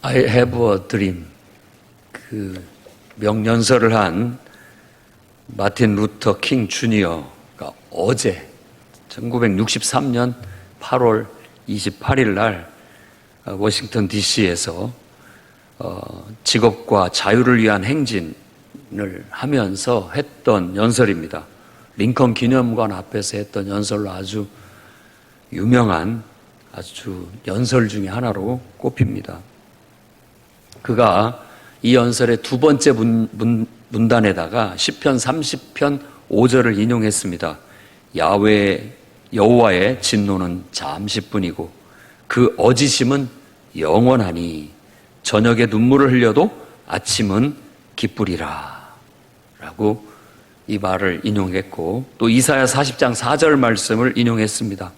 I have a dream. 그 명연설을 한 마틴 루터 킹 주니어가 어제 1963년 8월 28일 날 워싱턴 DC에서 직업과 자유를 위한 행진을 하면서 했던 연설입니다. 링컨 기념관 앞에서 했던 연설로 아주 유명한 아주 연설 중에 하나로 꼽힙니다. 그가 이 연설의 두 번째 문단에다가 시편 30편 5절을 인용했습니다. 여호와의 진노는 잠시뿐이고 그 어지심은 영원하니 저녁에 눈물을 흘려도 아침은 기쁘리라 라고 이 말을 인용했고, 또 이사야 40장 4절 말씀을 인용했습니다.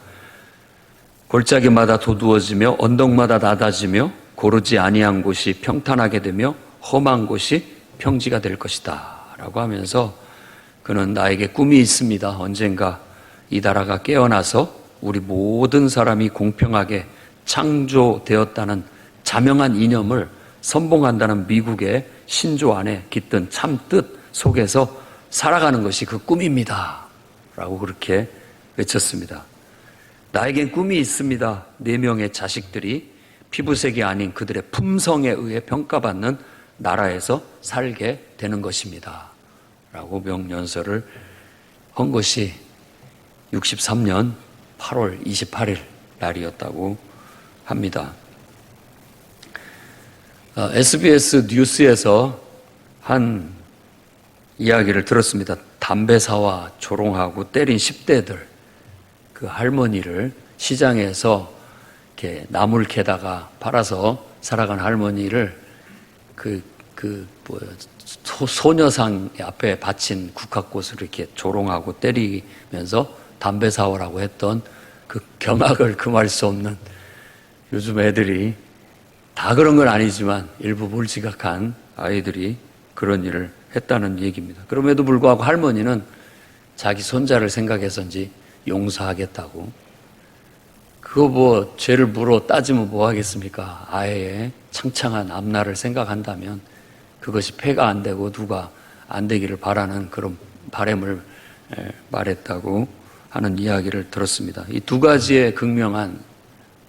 골짜기마다 도두어지며 언덕마다 낮아지며 고르지 아니한 곳이 평탄하게 되며 험한 곳이 평지가 될 것이다 라고 하면서 그는 나에게 꿈이 있습니다. 언젠가 이 나라가 깨어나서 우리 모든 사람이 공평하게 창조되었다는 자명한 이념을 선봉한다는 미국의 신조 안에 깃든 참뜻 속에서 살아가는 것이 그 꿈입니다 라고 그렇게 외쳤습니다. 나에겐 꿈이 있습니다. 4명의 자식들이 피부색이 아닌 그들의 품성에 의해 평가받는 나라에서 살게 되는 것입니다 라고 명연설을 한 것이 63년 8월 28일 날이었다고 합니다. SBS 뉴스에서 한 이야기를 들었습니다. 담배 사와 조롱하고 때린 10대들, 그 할머니를 시장에서 이렇게 나물 캐다가 팔아서 살아간 할머니를 소녀상 앞에 바친 국화꽃을 이렇게 조롱하고 때리면서 담배 사오라고 했던 그 경악을 금할 수 없는, 요즘 애들이 다 그런 건 아니지만 일부 몰지각한 아이들이 그런 일을 했다는 얘기입니다. 그럼에도 불구하고 할머니는 자기 손자를 생각해서인지 용서하겠다고. 그거 죄를 물어 따지면 뭐 하겠습니까? 아이의 창창한 앞날을 생각한다면 그것이 폐가 안 되고 누가 안 되기를 바라는 그런 바람을 말했다고 하는 이야기를 들었습니다. 이 두 가지의 극명한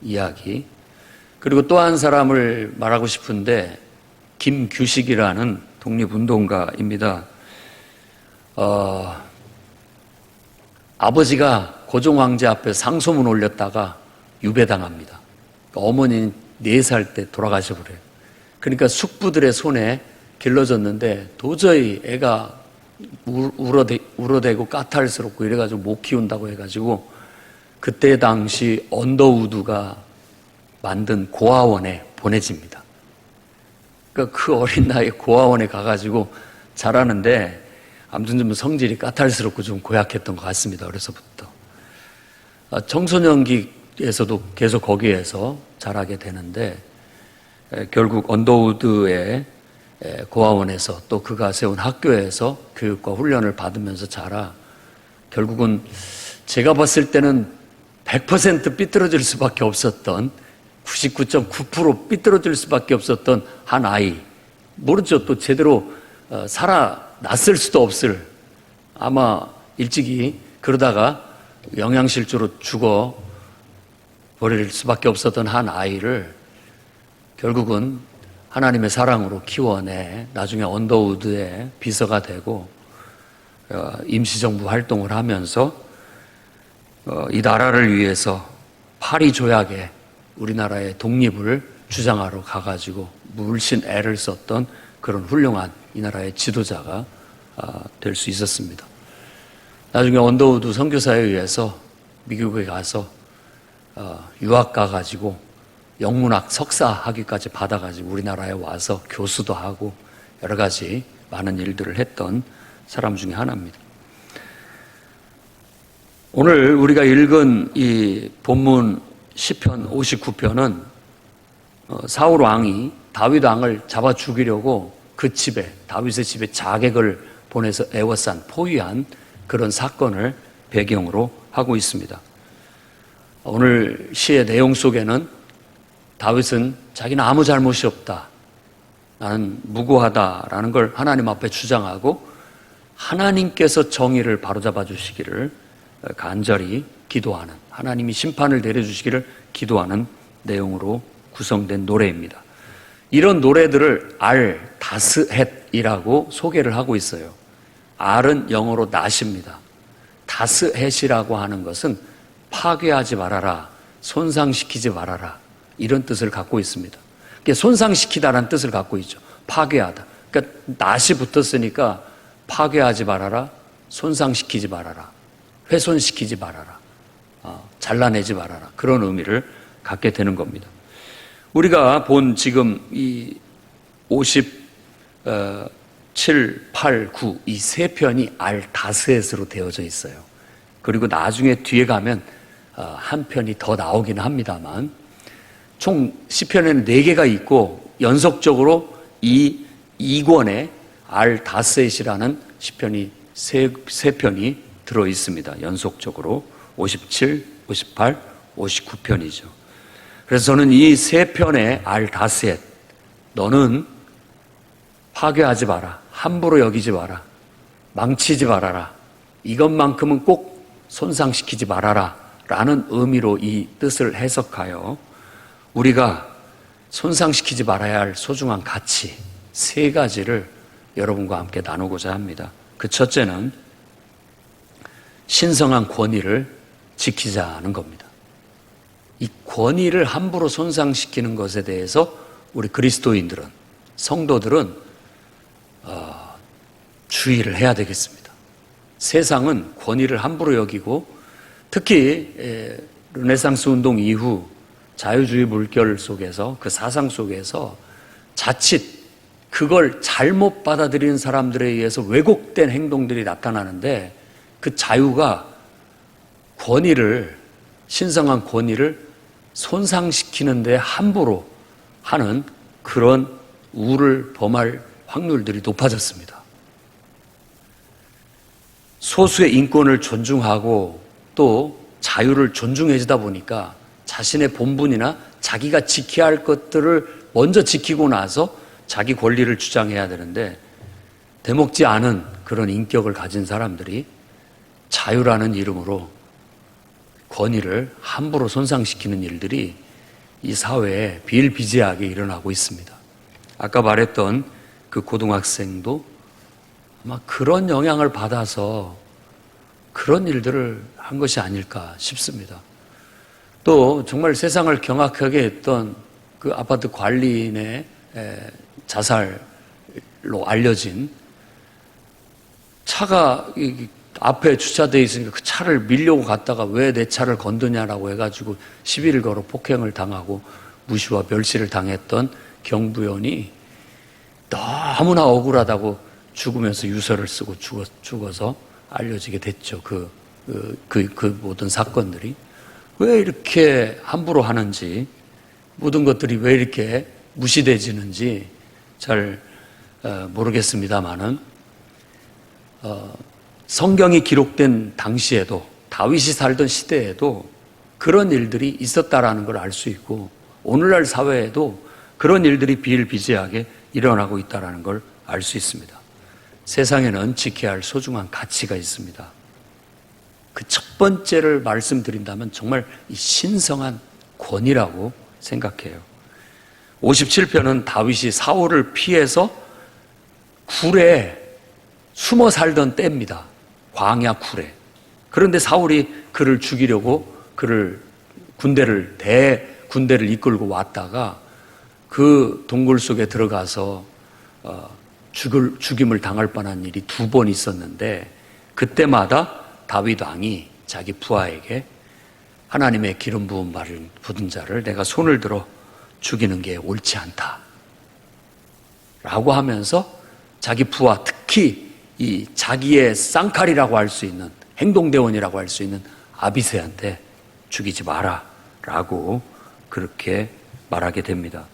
이야기. 그리고 또 한 사람을 말하고 싶은데, 김규식이라는 독립운동가입니다. 아버지가 고종황제 앞에 상소문 올렸다가 유배당합니다. 어머니는 4살 때 돌아가셔버려요. 그러니까 숙부들의 손에 길러졌는데 도저히 애가 울어대고 까탈스럽고 이래가지고 못 키운다고 해가지고 그때 당시 언더우드가 만든 고아원에 보내집니다. 그러니까 그 어린 나이에 고아원에 가가지고 자라는데 아무튼 좀 성질이 까탈스럽고 좀 고약했던 것 같습니다. 어려서부터. 청소년기에서도 계속 거기에서 자라게 되는데 결국 언더우드의 고아원에서 또 그가 세운 학교에서 교육과 훈련을 받으면서 자라 결국은 제가 봤을 때는 100% 삐뚤어질 수밖에 없었던 99.9% 삐뚤어질 수밖에 없었던 한 아이. 모르죠. 또 제대로 살아났을 수도 없을, 아마 일찍이 그러다가 영양실조로 죽어 버릴 수밖에 없었던 한 아이를 결국은 하나님의 사랑으로 키워내 나중에 언더우드의 비서가 되고 임시정부 활동을 하면서 이 나라를 위해서 파리 조약에 우리나라의 독립을 주장하러 가가지고 물씬 애를 썼던 그런 훌륭한 이 나라의 지도자가 될 수 있었습니다. 나중에 언더우드 선교사에 의해서 미국에 가서 유학 가가지고 영문학 석사 학위까지 받아가지고 우리나라에 와서 교수도 하고 여러 가지 많은 일들을 했던 사람 중에 하나입니다. 오늘 우리가 읽은 이 본문 시편 59편은 사울 왕이 다윗 왕을 잡아 죽이려고 그 집에, 다윗의 집에 자객을 보내서 애워싼, 포위한 그런 사건을 배경으로 하고 있습니다. 오늘 시의 내용 속에는 다윗은 자기는 아무 잘못이 없다, 나는 무고하다라는 걸 하나님 앞에 주장하고 하나님께서 정의를 바로잡아 주시기를 간절히 기도하는, 하나님이 심판을 내려주시기를 기도하는 내용으로 구성된 노래입니다. 이런 노래들을 다스헷이라고 소개를 하고 있어요. 알은 영어로 낫입니다. 다스헷이라고 하는 것은 파괴하지 말아라, 손상시키지 말아라, 이런 뜻을 갖고 있습니다. 그러니까 손상시키다라는 뜻을 갖고 있죠. 파괴하다. 그러니까 낫이 붙었으니까 파괴하지 말아라, 손상시키지 말아라, 훼손시키지 말아라, 잘라내지 말아라, 그런 의미를 갖게 되는 겁니다. 우리가 본 지금 이 57, 8, 9 이 세 편이 다스헷으로 되어져 있어요. 그리고 나중에 뒤에 가면 한 편이 더 나오긴 합니다만 총 시편에는 4개가 있고 연속적으로 이 2권에 다스헷이라는 시편이 세 편이 들어 있습니다. 연속적으로 57, 58, 59편이죠. 그래서 저는 이 세 편의 다스헷, 너는 파괴하지 마라, 함부로 여기지 마라, 망치지 말아라, 이것만큼은 꼭 손상시키지 말아라 라는 의미로 이 뜻을 해석하여 우리가 손상시키지 말아야 할 소중한 가치 3가지를 여러분과 함께 나누고자 합니다. 그 첫째는 신성한 권위를 지키자는 겁니다. 이 권위를 함부로 손상시키는 것에 대해서 우리 그리스도인들은, 성도들은 주의를 해야 되겠습니다. 세상은 권위를 함부로 여기고 특히 르네상스 운동 이후 자유주의 물결 속에서, 그 사상 속에서 자칫 그걸 잘못 받아들이는 사람들에 의해서 왜곡된 행동들이 나타나는데, 그 자유가 신성한 권위를 손상시키는데 함부로 하는 그런 우를 범할 확률들이 높아졌습니다. 소수의 인권을 존중하고 또 자유를 존중해주다 보니까 자신의 본분이나 자기가 지켜야 할 것들을 먼저 지키고 나서 자기 권리를 주장해야 되는데, 되먹지 않은 그런 인격을 가진 사람들이 자유라는 이름으로 권위를 함부로 손상시키는 일들이 이 사회에 비일비재하게 일어나고 있습니다. 아까 말했던 그 고등학생도 아마 그런 영향을 받아서 그런 일들을 한 것이 아닐까 싶습니다. 또 정말 세상을 경악하게 했던 그 아파트 관리인의 자살로 알려진, 차가 앞에 주차되어 있으니까 그 차를 밀려고 갔다가 왜 내 차를 건드냐라고 해가지고 시비를 걸어 폭행을 당하고 무시와 멸시를 당했던 경부원이 너무나 억울하다고 죽으면서 유서를 쓰고 죽어서 알려지게 됐죠. 그 모든 사건들이 왜 이렇게 함부로 하는지, 모든 것들이 왜 이렇게 무시되지는지 잘 모르겠습니다만은 성경이 기록된 당시에도, 다윗이 살던 시대에도 그런 일들이 있었다라는 걸 알 수 있고, 오늘날 사회에도 그런 일들이 비일비재하게 일어나고 있다라는 걸 알 수 있습니다. 세상에는 지켜야 할 소중한 가치가 있습니다. 그 첫 번째를 말씀드린다면 정말 이 신성한 권위라고 생각해요. 57편은 다윗이 사울을 피해서 굴에 숨어 살던 때입니다. 광야 굴에. 그런데 사울이 그를 죽이려고 군대를 이끌고 왔다가 그 동굴 속에 들어가서 죽임을 당할 뻔한 일이 2번 있었는데, 그때마다 다윗 왕이 자기 부하에게 하나님의 기름 부은 말을 부은 자를 내가 손을 들어 죽이는 게 옳지 않다 라고 하면서 자기 부하, 특히 이 자기의 쌍칼이라고 할 수 있는, 행동대원이라고 할 수 있는 아비새한테 죽이지 마라 라고 그렇게 말하게 됩니다.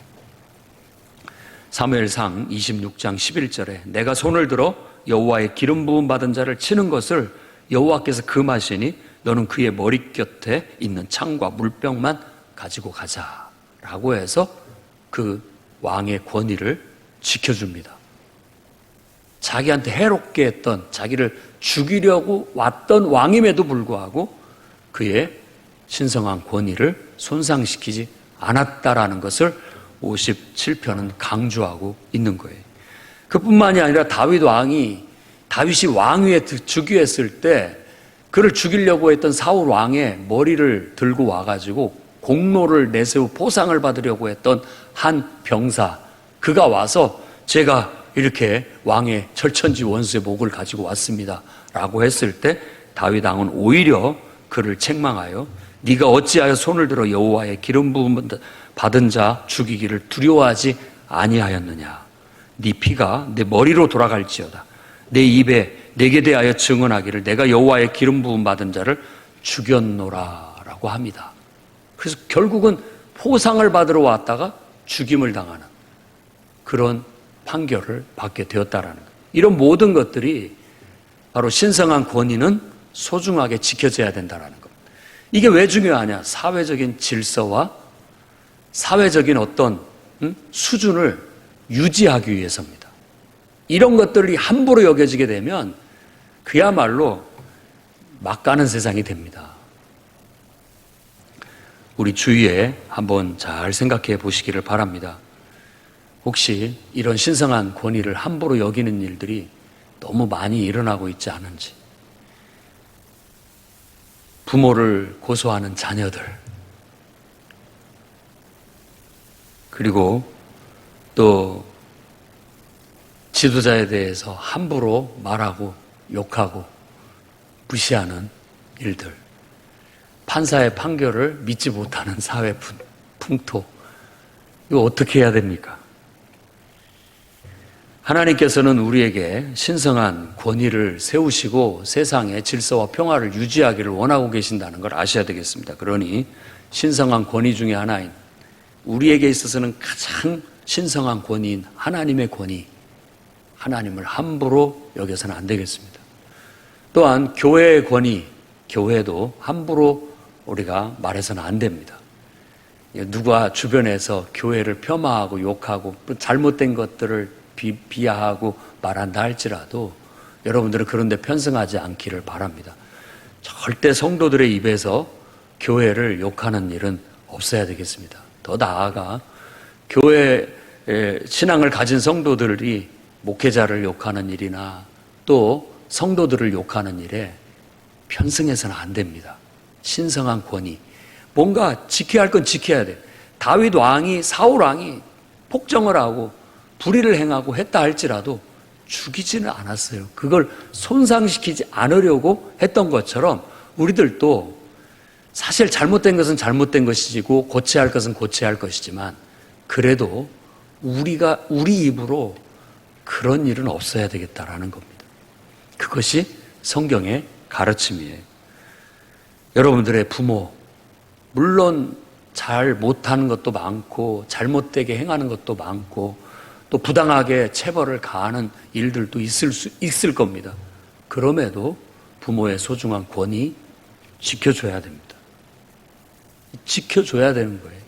사무엘상 26장 11절에 내가 손을 들어 여호와의 기름 부음 받은 자를 치는 것을 여호와께서 금하시니 너는 그의 머리 곁에 있는 창과 물병만 가지고 가자 라고 해서 그 왕의 권위를 지켜줍니다. 자기한테 해롭게 했던, 자기를 죽이려고 왔던 왕임에도 불구하고 그의 신성한 권위를 손상시키지 않았다라는 것을 57편은 강조하고 있는 거예요. 그뿐만이 아니라 다윗이 왕위에 즉위했을 때 그를 죽이려고 했던 사울 왕의 머리를 들고 와가지고 공로를 내세우 보상을 받으려고 했던 한 병사, 그가 와서 제가 이렇게 왕의 철천지 원수의 목을 가지고 왔습니다 라고 했을 때 다윗 왕은 오히려 그를 책망하여 네가 어찌하여 손을 들어 여호와의 기름 부음 받은 자 죽이기를 두려워하지 아니하였느냐. 네 피가 내 머리로 돌아갈지어다. 내 입에 내게 대하여 증언하기를 내가 여호와의 기름 부음 받은 자를 죽였노라라고 합니다. 그래서 결국은 포상을 받으러 왔다가 죽임을 당하는 그런 판결을 받게 되었다라는 것. 이런 모든 것들이 바로 신성한 권위는 소중하게 지켜져야 된다라는 겁니다. 이게 왜 중요하냐? 사회적인 질서와 사회적인 어떤 수준을 유지하기 위해서입니다. 이런 것들이 함부로 여겨지게 되면 그야말로 막 가는 세상이 됩니다. 우리 주위에 한번 잘 생각해 보시기를 바랍니다. 혹시 이런 신성한 권위를 함부로 여기는 일들이 너무 많이 일어나고 있지 않은지, 부모를 고소하는 자녀들, 그리고 또 지도자에 대해서 함부로 말하고 욕하고 무시하는 일들, 판사의 판결을 믿지 못하는 사회 풍토, 이거 어떻게 해야 됩니까? 하나님께서는 우리에게 신성한 권위를 세우시고 세상의 질서와 평화를 유지하기를 원하고 계신다는 걸 아셔야 되겠습니다. 그러니 신성한 권위 중에 하나인, 우리에게 있어서는 가장 신성한 권위인 하나님의 권위, 하나님을 함부로 여겨서는 안 되겠습니다. 또한 교회의 권위, 교회도 함부로 우리가 말해서는 안 됩니다. 누가 주변에서 교회를 폄하하고 욕하고 잘못된 것들을 비하하고 말한다 할지라도 여러분들은 그런 데 편승하지 않기를 바랍니다. 절대 성도들의 입에서 교회를 욕하는 일은 없어야 되겠습니다. 더 나아가 교회 신앙을 가진 성도들이 목회자를 욕하는 일이나 또 성도들을 욕하는 일에 편승해서는 안 됩니다. 신성한 권위, 뭔가 지켜야 할 건 지켜야 돼. 다윗 왕이, 사울 왕이 폭정을 하고 불의를 행하고 했다 할지라도 죽이지는 않았어요. 그걸 손상시키지 않으려고 했던 것처럼 우리들도 사실 잘못된 것은 잘못된 것이고 고쳐야 할 것은 고쳐야 할 것이지만 그래도 우리 입으로 그런 일은 없어야 되겠다라는 겁니다. 그것이 성경의 가르침이에요. 여러분들의 부모, 물론 잘 못하는 것도 많고 잘못되게 행하는 것도 많고 또 부당하게 체벌을 가하는 일들도 있을 겁니다. 그럼에도 부모의 소중한 권위 지켜줘야 됩니다. 지켜줘야 되는 거예요.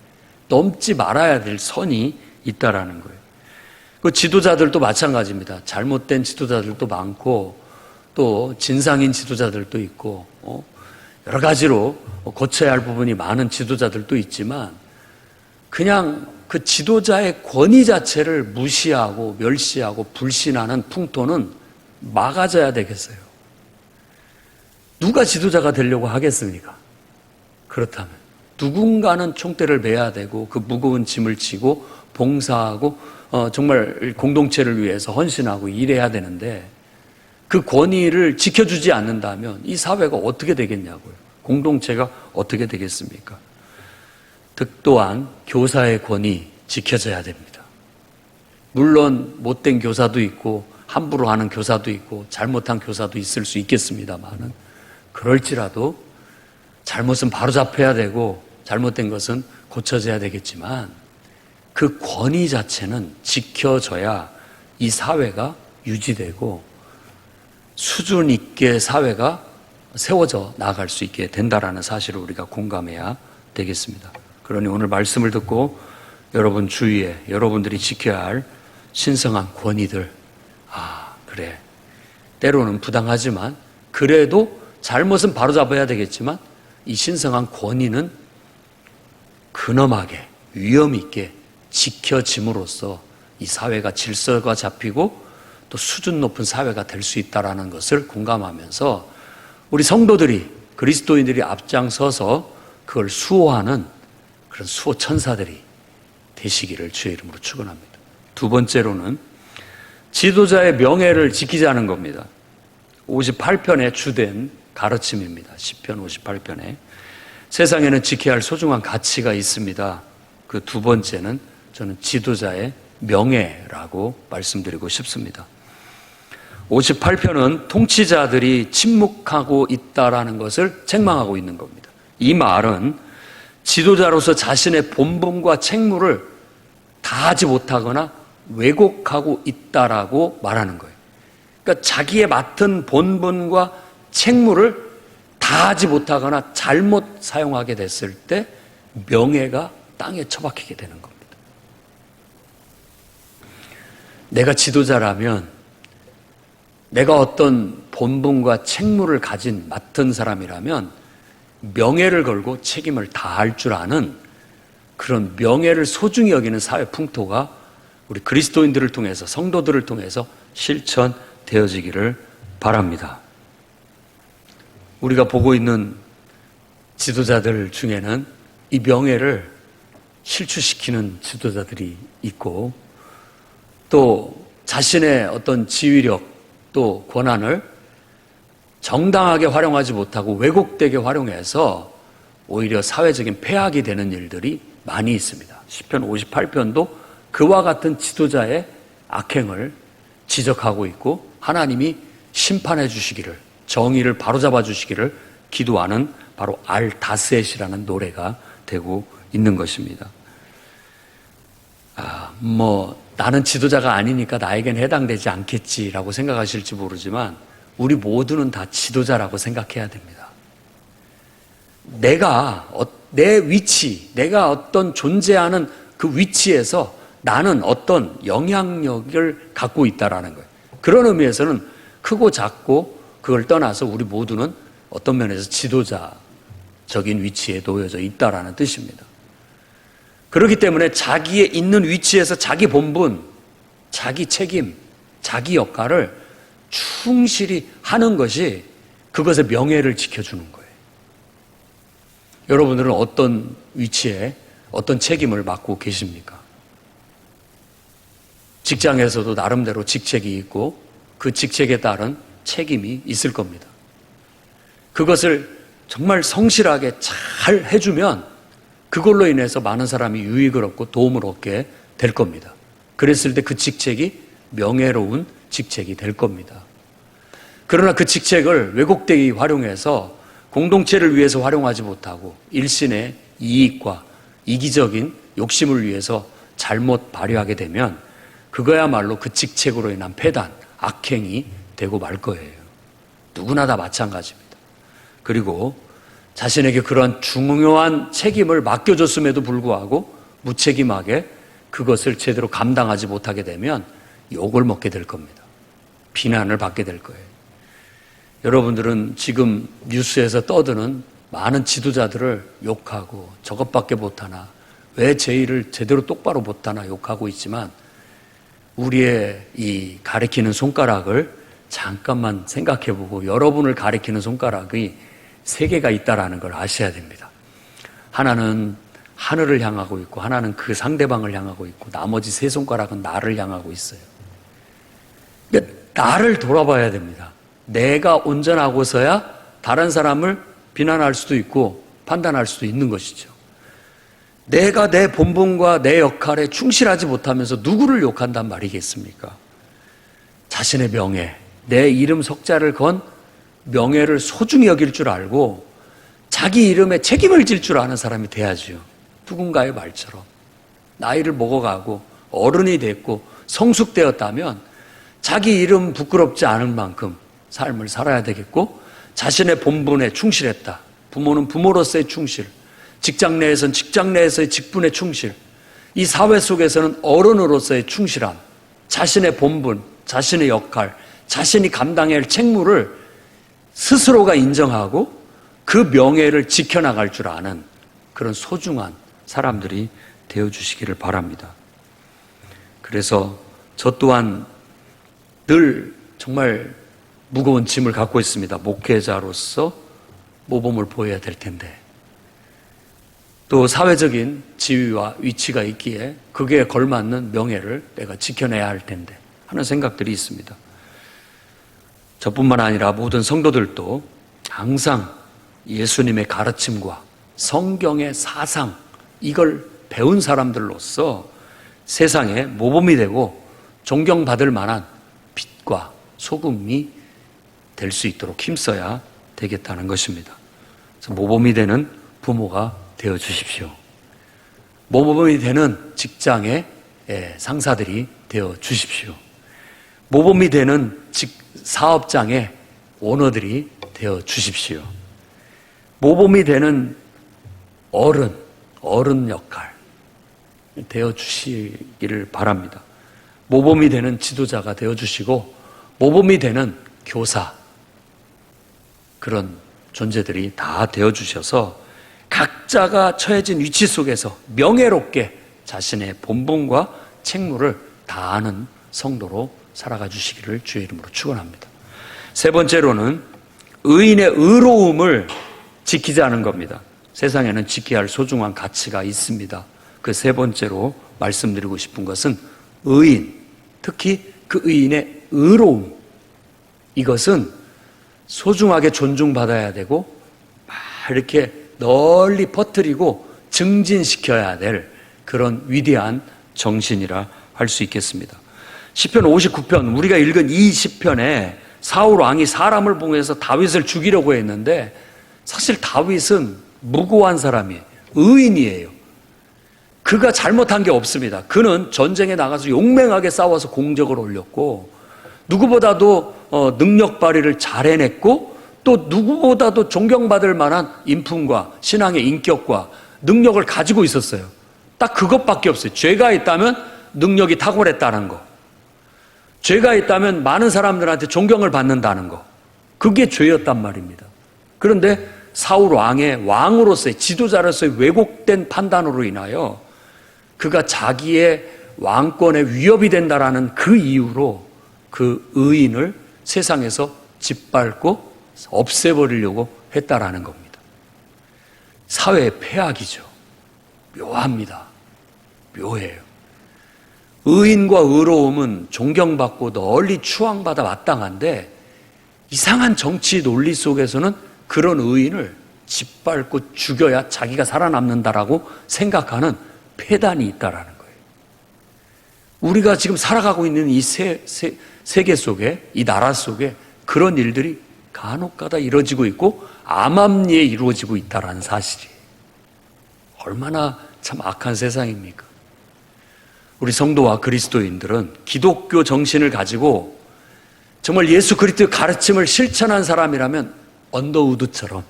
넘지 말아야 될 선이 있다라는 거예요. 그 지도자들도 마찬가지입니다. 잘못된 지도자들도 많고 또 진상인 지도자들도 있고 여러 가지로 고쳐야 할 부분이 많은 지도자들도 있지만 그냥 그 지도자의 권위 자체를 무시하고 멸시하고 불신하는 풍토는 막아져야 되겠어요. 누가 지도자가 되려고 하겠습니까? 그렇다면 누군가는 총대를 메야 되고 그 무거운 짐을 지고 봉사하고 정말 공동체를 위해서 헌신하고 일해야 되는데 그 권위를 지켜주지 않는다면 이 사회가 어떻게 되겠냐고요. 공동체가 어떻게 되겠습니까? 또한 교사의 권위 지켜져야 됩니다. 물론 못된 교사도 있고 함부로 하는 교사도 있고 잘못한 교사도 있을 수 있겠습니다만은 그럴지라도 잘못은 바로잡혀야 되고 잘못된 것은 고쳐져야 되겠지만 그 권위 자체는 지켜져야 이 사회가 유지되고 수준 있게 사회가 세워져 나갈 수 있게 된다라는 사실을 우리가 공감해야 되겠습니다. 그러니 오늘 말씀을 듣고 여러분 주위에 여러분들이 지켜야 할 신성한 권위들, 그래, 때로는 부당하지만 그래도 잘못은 바로잡아야 되겠지만 이 신성한 권위는 근엄하게 위험 있게 지켜짐으로써 이 사회가 질서가 잡히고 또 수준 높은 사회가 될 수 있다는 것을 공감하면서 우리 성도들이, 그리스도인들이 앞장서서 그걸 수호하는 그런 수호 천사들이 되시기를 주의 이름으로 축원합니다. 두 번째로는 지도자의 명예를 지키자는 겁니다. 58편의 주된 가르침입니다. 시편 58편에 세상에는 지켜야 할 소중한 가치가 있습니다. 그 두 번째는 저는 지도자의 명예라고 말씀드리고 싶습니다. 58편은 통치자들이 침묵하고 있다라는 것을 책망하고 있는 겁니다. 이 말은 지도자로서 자신의 본분과 책무를 다하지 못하거나 왜곡하고 있다라고 말하는 거예요. 그러니까 자기의 맡은 본분과 책무를 다하지 못하거나 잘못 사용하게 됐을 때 명예가 땅에 처박히게 되는 겁니다. 내가 지도자라면 내가 어떤 본분과 책무를 가진 맡은 사람이라면 명예를 걸고 책임을 다할 줄 아는 그런 명예를 소중히 여기는 사회 풍토가 우리 그리스도인들을 통해서, 성도들을 통해서 실천되어지기를 바랍니다. 우리가 보고 있는 지도자들 중에는 이 명예를 실추시키는 지도자들이 있고 또 자신의 어떤 지휘력 또 권한을 정당하게 활용하지 못하고 왜곡되게 활용해서 오히려 사회적인 폐악이 되는 일들이 많이 있습니다. 시편 58편도 그와 같은 지도자의 악행을 지적하고 있고 하나님이 심판해 주시기를, 정의를 바로잡아 주시기를 기도하는 바로 알다스엣이라는 노래가 되고 있는 것입니다. 나는 지도자가 아니니까 나에겐 해당되지 않겠지라고 생각하실지 모르지만 우리 모두는 다 지도자라고 생각해야 됩니다. 내 위치, 내가 어떤 존재하는 그 위치에서 나는 어떤 영향력을 갖고 있다라는 거예요. 그런 의미에서는 크고 작고 그걸 떠나서 우리 모두는 어떤 면에서 지도자적인 위치에 놓여져 있다라는 뜻입니다. 그렇기 때문에 자기의 있는 위치에서 자기 본분, 자기 책임, 자기 역할을 충실히 하는 것이 그것의 명예를 지켜주는 거예요. 여러분들은 어떤 위치에 어떤 책임을 맡고 계십니까? 직장에서도 나름대로 직책이 있고 그 직책에 따른 책임이 있을 겁니다. 그것을 정말 성실하게 잘 해주면 그걸로 인해서 많은 사람이 유익을 얻고 도움을 얻게 될 겁니다. 그랬을 때 그 직책이 명예로운 직책이 될 겁니다. 그러나 그 직책을 왜곡되게 활용해서 공동체를 위해서 활용하지 못하고 일신의 이익과 이기적인 욕심을 위해서 잘못 발휘하게 되면 그거야말로 그 직책으로 인한 폐단, 악행이 되고 말 거예요. 누구나 다 마찬가지입니다. 그리고 자신에게 그런 중요한 책임을 맡겨줬음에도 불구하고 무책임하게 그것을 제대로 감당하지 못하게 되면 욕을 먹게 될 겁니다. 비난을 받게 될 거예요. 여러분들은 지금 뉴스에서 떠드는 많은 지도자들을 욕하고 저것밖에 못하나, 왜 제 일을 제대로 똑바로 못하나 욕하고 있지만 우리의 이 가리키는 손가락을 잠깐만 생각해보고 여러분을 가리키는 손가락이 세 개가 있다라는 걸 아셔야 됩니다. 하나는 하늘을 향하고 있고 하나는 그 상대방을 향하고 있고 나머지 세 손가락은 나를 향하고 있어요. 그러니까 나를 돌아봐야 됩니다. 내가 온전하고서야 다른 사람을 비난할 수도 있고 판단할 수도 있는 것이죠. 내가 내 본분과 내 역할에 충실하지 못하면서 누구를 욕한단 말이겠습니까? 자신의 명예, 내 이름 석자를 건 명예를 소중히 여길 줄 알고 자기 이름에 책임을 질 줄 아는 사람이 돼야죠. 누군가의 말처럼 나이를 먹어가고 어른이 됐고 성숙되었다면 자기 이름 부끄럽지 않을 만큼 삶을 살아야 되겠고 자신의 본분에 충실했다. 부모는 부모로서의 충실, 직장 내에서는 직장 내에서의 직분에 충실, 이 사회 속에서는 어른으로서의 충실함, 자신의 본분, 자신의 역할, 자신이 감당해야 할 책무를 스스로가 인정하고 그 명예를 지켜나갈 줄 아는 그런 소중한 사람들이 되어주시기를 바랍니다. 그래서 저 또한 늘 정말 무거운 짐을 갖고 있습니다. 목회자로서 모범을 보여야 될 텐데, 또 사회적인 지위와 위치가 있기에 그게 걸맞는 명예를 내가 지켜내야 할 텐데 하는 생각들이 있습니다. 저뿐만 아니라 모든 성도들도 항상 예수님의 가르침과 성경의 사상, 이걸 배운 사람들로서 세상에 모범이 되고 존경받을 만한 빛과 소금이 될 수 있도록 힘써야 되겠다는 것입니다. 그래서 모범이 되는 부모가 되어 주십시오. 모범이 되는 직장의 상사들이 되어 주십시오. 모범이 되는 사업장의 오너들이 되어 주십시오. 모범이 되는 어른 역할 되어 주시기를 바랍니다. 모범이 되는 지도자가 되어 주시고 모범이 되는 교사, 그런 존재들이 다 되어 주셔서 각자가 처해진 위치 속에서 명예롭게 자신의 본분과 책무를 다하는 성도로 살아가 주시기를 주의 이름으로 축원합니다. 세 번째로는 의인의 의로움을 지키자는 겁니다. 세상에는 지켜야 할 소중한 가치가 있습니다. 그 세 번째로 말씀드리고 싶은 것은 의인, 특히 그 의인의 의로움, 이것은 소중하게 존중받아야 되고 막 이렇게 널리 퍼뜨리고 증진시켜야 될 그런 위대한 정신이라 할 수 있겠습니다. 시편 59편, 우리가 읽은 이 시편에 사울 왕이 사람을 보내서 다윗을 죽이려고 했는데 사실 다윗은 무고한 사람이에요. 의인이에요. 그가 잘못한 게 없습니다. 그는 전쟁에 나가서 용맹하게 싸워서 공적을 올렸고 누구보다도 능력 발휘를 잘 해냈고 또 누구보다도 존경받을 만한 인품과 신앙의 인격과 능력을 가지고 있었어요. 딱 그것밖에 없어요. 죄가 있다면 능력이 탁월했다는 거, 죄가 있다면 많은 사람들한테 존경을 받는다는 거, 그게 죄였단 말입니다. 그런데 사울 왕의 왕으로서의 지도자로서의 왜곡된 판단으로 인하여 그가 자기의 왕권에 위협이 된다라는 그 이유로 그 의인을 세상에서 짓밟고 없애버리려고 했다라는 겁니다. 사회의 폐악이죠. 묘합니다. 묘해요. 의인과 의로움은 존경받고 널리 추앙받아 마땅한데 이상한 정치 논리 속에서는 그런 의인을 짓밟고 죽여야 자기가 살아남는다라고 생각하는 폐단이 있다라는 거예요. 우리가 지금 살아가고 있는 이 세계 속에, 이 나라 속에 그런 일들이 간혹가다 이루어지고 있고 암암리에 이루어지고 있다라는 사실이에요. 얼마나 참 악한 세상입니까? 우리 성도와 그리스도인들은 기독교 정신을 가지고 정말 예수 그리스도의 가르침을 실천한 사람이라면 언더우드처럼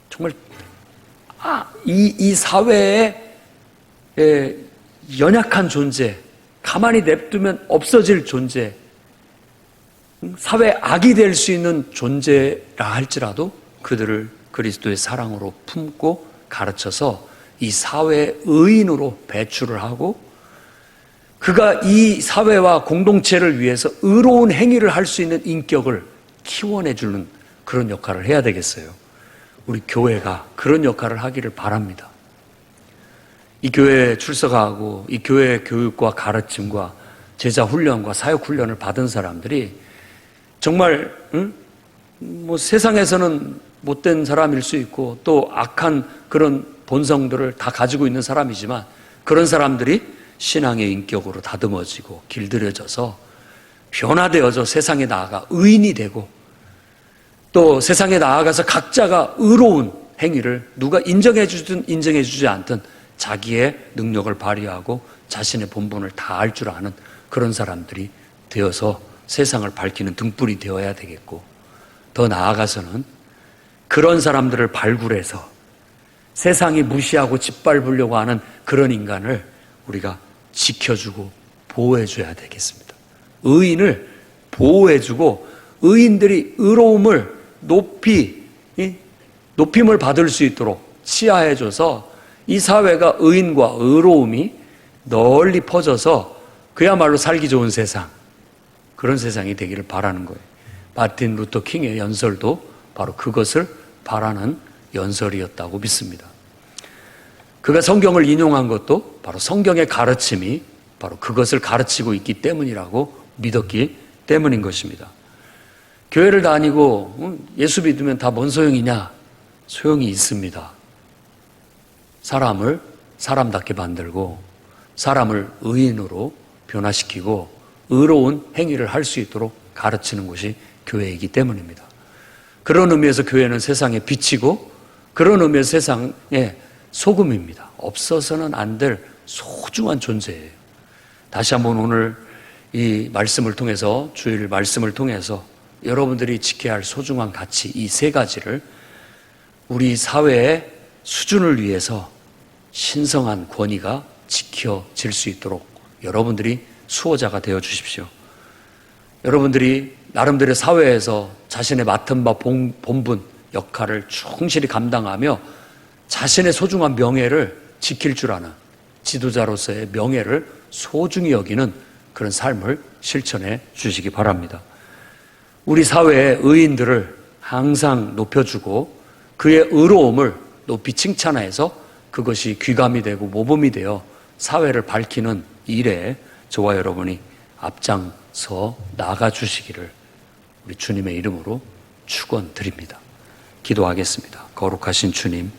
정말 이 사회에 연약한 존재, 가만히 냅두면 없어질 존재, 사회 악이 될 수 있는 존재라 할지라도 그들을 그리스도의 사랑으로 품고 가르쳐서 이 사회의 의인으로 배출을 하고 그가 이 사회와 공동체를 위해서 의로운 행위를 할 수 있는 인격을 키워내주는 그런 역할을 해야 되겠어요. 우리 교회가 그런 역할을 하기를 바랍니다. 이 교회에 출석하고 이 교회 교육과 가르침과 제자 훈련과 사역 훈련을 받은 사람들이 정말 세상에서는 못된 사람일 수 있고 또 악한 그런 본성들을 다 가지고 있는 사람이지만 그런 사람들이 신앙의 인격으로 다듬어지고 길들여져서 변화되어져 세상에 나아가 의인이 되고 또 세상에 나아가서 각자가 의로운 행위를 누가 인정해주든 인정해주지 않든 자기의 능력을 발휘하고 자신의 본분을 다할 줄 아는 그런 사람들이 되어서 세상을 밝히는 등불이 되어야 되겠고 더 나아가서는 그런 사람들을 발굴해서 세상이 무시하고 짓밟으려고 하는 그런 인간을 우리가 지켜주고 보호해줘야 되겠습니다. 의인을 보호해주고 의인들이 의로움을 높임을 받을 수 있도록 치하해줘서 이 사회가 의인과 의로움이 널리 퍼져서 그야말로 살기 좋은 세상, 그런 세상이 되기를 바라는 거예요. 마틴 루터 킹의 연설도 바로 그것을 바라는 연설이었다고 믿습니다. 그가 성경을 인용한 것도 바로 성경의 가르침이 바로 그것을 가르치고 있기 때문이라고 믿었기 때문인 것입니다. 교회를 다니고 예수 믿으면 다 뭔 소용이냐? 소용이 있습니다. 사람을 사람답게 만들고 사람을 의인으로 변화시키고 의로운 행위를 할 수 있도록 가르치는 것이 교회이기 때문입니다. 그런 의미에서 교회는 세상에 빛이고 그런 의미에서 세상의 소금입니다. 없어서는 안 될 소중한 존재예요. 다시 한번 오늘 이 말씀을 통해서, 주일 말씀을 통해서 여러분들이 지켜야 할 소중한 가치, 이 세 가지를 우리 사회의 수준을 위해서 신성한 권위가 지켜질 수 있도록 여러분들이 수호자가 되어 주십시오. 여러분들이 나름대로 사회에서 자신의 맡은 바 본분, 역할을 충실히 감당하며 자신의 소중한 명예를 지킬 줄 아는 지도자로서의 명예를 소중히 여기는 그런 삶을 실천해 주시기 바랍니다. 우리 사회의 의인들을 항상 높여주고 그의 의로움을 높이 칭찬해서 그것이 귀감이 되고 모범이 되어 사회를 밝히는 일에 저와 여러분이 앞장서 나가주시기를 우리 주님의 이름으로 축원드립니다. 기도하겠습니다. 거룩하신 주님,